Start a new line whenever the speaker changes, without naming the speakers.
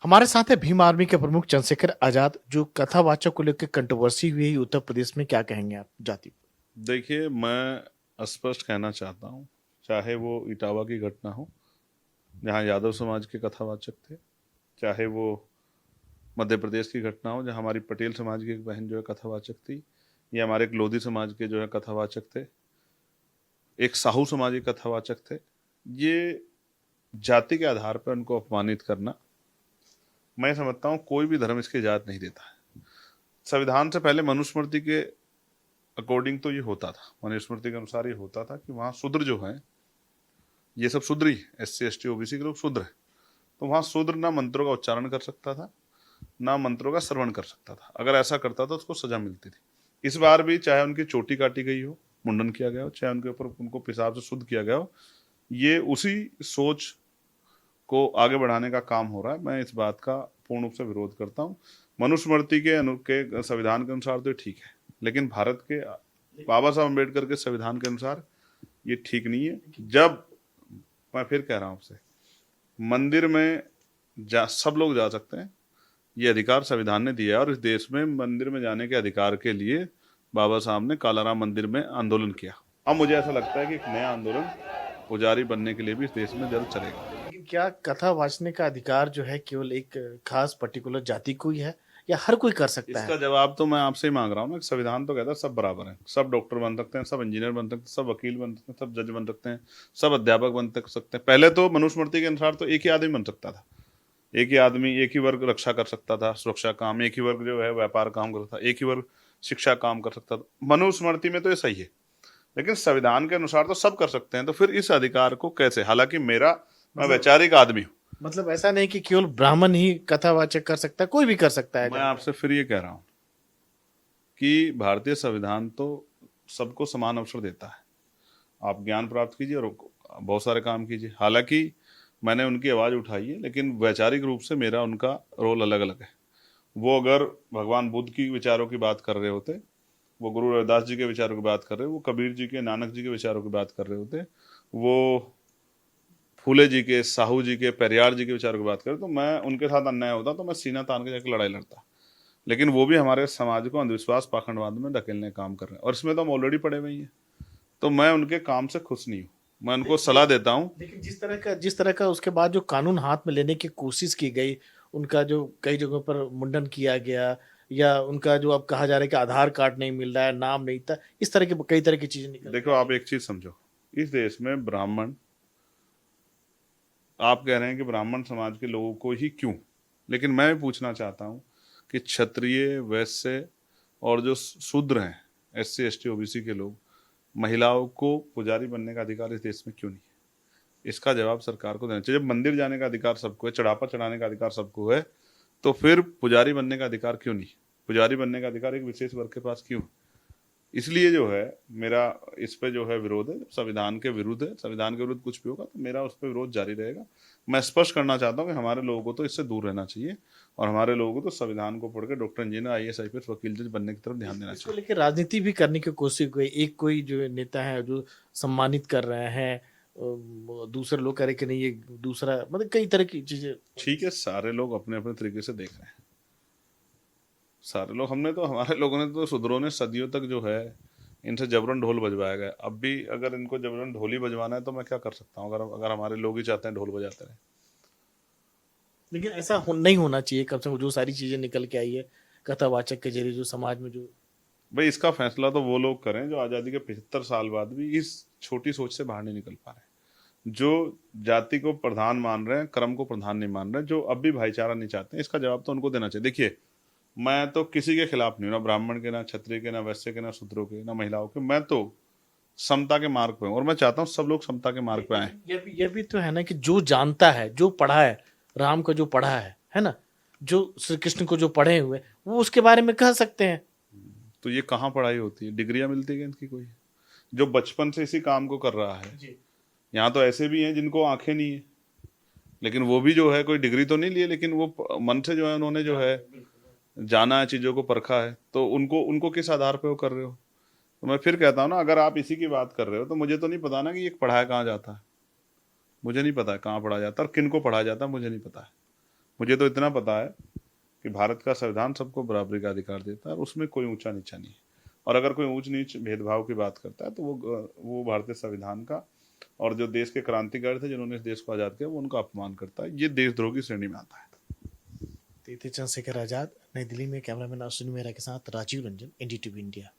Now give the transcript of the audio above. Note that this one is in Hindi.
हमारे साथ है भीम आर्मी के प्रमुख चंद्रशेखर आजाद, जो कथावाचक को लेकर कंट्रोवर्सी हुई है उत्तर प्रदेश में। क्या कहेंगे आप जाति पर?
देखिए, मैं स्पष्ट कहना चाहता हूँ, चाहे वो इटावा की घटना हो जहाँ यादव समाज के कथावाचक थे, चाहे वो मध्य प्रदेश की घटना हो जहाँ हमारी पटेल समाज की एक बहन जो है कथावाचक थी, या हमारे एक लोधी समाज के जो है कथावाचक थे, एक साहू समाज के कथावाचक थे। ये जाति के आधार पर उनको अपमानित करना, मैं समझता हूँ कोई भी धर्म इसकी इजाज़त नहीं देता है। संविधान से पहले मनुस्मृति के अकॉर्डिंग तो ये होता था, मनुस्मृति के अनुसार ये होता था कि वहाँ शूद्र जो है, ये सब शूद्र ही, SC ST OBC के लोग शूद्र हैं, तो वहाँ शूद्र ना मंत्रों का उच्चारण कर सकता था, ना मंत्रों का श्रवण कर सकता था। अगर ऐसा करता था तो उसको सजा मिलती थी। इस बार भी चाहे उनकी चोटी काटी गई हो, मुंडन किया गया हो, चाहे उनके ऊपर उनको पेशाब से शुद्ध किया गया हो, ये उसी सोच को आगे बढ़ाने का काम हो रहा है। मैं इस बात का पूर्ण रूप से विरोध करता हूँ। मनुस्मृति के संविधान के अनुसार तो ठीक है, लेकिन भारत के बाबा साहब अम्बेडकर के संविधान के अनुसार ये ठीक नहीं है। जब मैं फिर कह रहा हूँ आपसे, मंदिर में सब लोग जा सकते हैं, ये अधिकार संविधान ने दिया है। और इस देश में मंदिर में जाने के अधिकार के लिए बाबा साहब ने कालाराम मंदिर में आंदोलन किया। अब मुझे ऐसा लगता है कि एक नया आंदोलन पुजारी बनने के लिए भी इस देश में जल्द चलेगा।
लेकिन क्या कथा वाचने का अधिकार जो है केवल एक खास पर्टिकुलर जाति को ही है, या हर कोई कर सकता
इसका
है?
जवाब तो मैं आपसे ही मांग रहा हूँ ना। संविधान तो कहता है सब बराबर हैं, सब डॉक्टर बन सकते हैं, सब इंजीनियर बन सकते हैं, सब वकील बन सकते हैं, सब जज बन सकते हैं, सब अध्यापक बन सकते हैं। पहले तो मनुस्मृति के अनुसार तो एक ही आदमी बन सकता था, एक ही आदमी, एक ही वर्ग रक्षा कर सकता था, सुरक्षा काम, एक ही वर्ग जो है व्यापार काम कर सकता था, एक ही वर्ग शिक्षा काम कर सकता था। मनुस्मृति में तो ये सही है, लेकिन संविधान के अनुसार तो सब कर सकते हैं। तो फिर इस अधिकार को कैसे, हालांकि मैं
मतलब
वैचारिक आदमी हूँ।
मतलब ऐसा नहीं कि केवल ब्राह्मण ही कथावाचक कर सकता है, कोई भी कर सकता है
मैं
जहाँ
आपसे फिर ये कह रहा हूँ कि भारतीय संविधान तो सबको समान अवसर देता है। आप ज्ञान प्राप्त कीजिए और बहुत सारे काम कीजिए। हालांकि मैंने उनकी आवाज़ उठाई है, लेकिन वैचारिक रूप से मेरा उनका रोल अलग अलग है। वो अगर भगवान बुद्ध की विचारों की बात कर रहे होते, वो गुरु रविदास जी के विचारों की बात कर रहे, वो कबीर जी के, नानक जी के विचारों की बात कर रहे होते, वो फूले जी के, साहू जी के, पेरियार जी के विचारों की बात करें, तो मैं उनके साथ अन्याय होता तो मैं सीना तान के जाकर लड़ाई लड़ता। लेकिन वो भी हमारे समाज को अंधविश्वास पाखंडवाद में धकेलने का काम कर रहे हैं, और इसमें तो हम ऑलरेडी पड़े हुए ही हैं। तो मैं उनके काम से खुश नहीं हूँ, मैं उनको सलाह देता हूँ।
लेकिन जिस तरह का उसके बाद जो कानून हाथ में लेने की कोशिश की गई, उनका जो कई जगहों पर मुंडन किया गया, या उनका जो अब कहा जा रहा है कि आधार कार्ड नहीं मिल रहा है, नाम नहीं था, इस तरह की कई तरह की चीजें निकल के
देखो,
आ
आप
रही
एक चीज समझो, इस देश में ब्राह्मण, आप कह रहे हैं कि ब्राह्मण समाज के लोगों को ही क्यों, लेकिन मैं भी पूछना चाहता हूँ कि क्षत्रिय, वैश्य और जो शूद्र हैं, SC ST OBC के लोग, महिलाओं को पुजारी बनने का अधिकार इस देश में क्यों नहीं है? इसका जवाब सरकार को देना चाहिए। जब मंदिर जाने का अधिकार सबको है, चढ़ापा चढ़ाने का अधिकार सबको है, तो फिर पुजारी बनने का अधिकार क्यों नहीं? पुजारी बनने का अधिकार एक विशेष वर्ग के पास क्यों? इसलिए जो है मेरा इस पे जो है विरोध है, संविधान के विरुद्ध है। संविधान के विरुद्ध कुछ भी होगा तो मेरा उस पर विरोध जारी रहेगा। मैं स्पष्ट करना चाहता हूँ कि हमारे लोगों को तो इससे दूर रहना चाहिए, और हमारे लोगों को तो संविधान को पढ़ के डॉक्टर, इंजीनियर, IAS IPS, वकील, जज बनने की तरफ ध्यान देना
इसको
चाहिए।
लेकर राजनीति भी करने की कोशिश हुई। एक कोई जो नेता है जो सम्मानित कर रहे हैं, दूसरे लोग कह रहे कि नहीं ये दूसरा, मतलब कई तरह की चीजें।
ठीक है, सारे लोग अपने अपने तरीके से देख रहे हैं। सारे लोग, हमने तो, हमारे लोगों ने तो, शूद्रों ने सदियों तक जो है इनसे जबरन ढोल बजवाया गया। अब भी अगर इनको जबरन ढोल ही बजवाना है तो मैं क्या कर सकता हूँ, अगर अगर हमारे लोग ही चाहते हैं ढोल बजाते रहे।
लेकिन ऐसा नहीं होना चाहिए। कम से कम जो सारी चीजें निकल के आई है कथावाचक के जरिए, जो समाज में जो।
भाई, इसका फैसला तो वो लोग करें जो आज़ादी के 75 साल बाद भी इस छोटी सोच से बाहर नहीं निकल पा रहे, जो जाति को प्रधान मान रहे हैं, कर्म को प्रधान नहीं मान रहे, जो अब भी भाईचारा नहीं चाहते हैं। इसका जवाब तो उनको देना चाहिए। देखिए, मैं तो किसी के खिलाफ नहीं हूँ, ना ब्राह्मण के, ना क्षत्रिय के, ना वैश्य के, ना शूद्रों के, ना महिलाओं के। मैं तो समता के मार्ग पे हूँ, और मैं चाहता हूँ सब लोग समता के मार्ग पे आए।
लेकिन ये भी तो है ना कि जो जानता है, जो पढ़ा है, राम को जो पढ़ा है ना, जो श्री कृष्ण को जो पढ़े हुए, वो उसके बारे में कह सकते हैं।
तो ये कहाँ पढ़ाई होती है? डिग्रियां मिलती है इनकी कोई, जो बचपन से इसी काम को कर रहा है?
जी।
यहाँ तो ऐसे भी हैं जिनको आंखें नहीं है, लेकिन वो भी जो है कोई डिग्री तो नहीं लिए, लेकिन वो मन से जो है उन्होंने जो है जाना है, चीज़ों को परखा है। तो उनको उनको किस आधार पे वो कर रहे हो? तो मैं फिर कहता हूँ ना, अगर आप इसी की बात कर रहे हो तो मुझे तो नहीं पता ना कि ये पढ़ाया कहाँ जाता है। मुझे नहीं पता है कहाँ पढ़ा जाता है और किन को पढ़ाया जाता है, मुझे नहीं पता है। मुझे तो इतना पता है कि भारत का संविधान सबको बराबरी का अधिकार देता है और उसमें कोई ऊंचा नीचा नहीं है। और अगर कोई ऊंच नीच भेदभाव की बात करता है तो वो भारतीय संविधान का और जो देश के क्रांतिकारी थे जिन्होंने इस देश को आज़ाद किया वो उनका अपमान करता है। ये देशद्रोह की श्रेणी में आता है।
तो चंद्रशेखर आजाद, नई दिल्ली में। कैमरामैन अश्विनी मेहरा के साथ राजीव रंजन, एनडीटीवी इंडिया।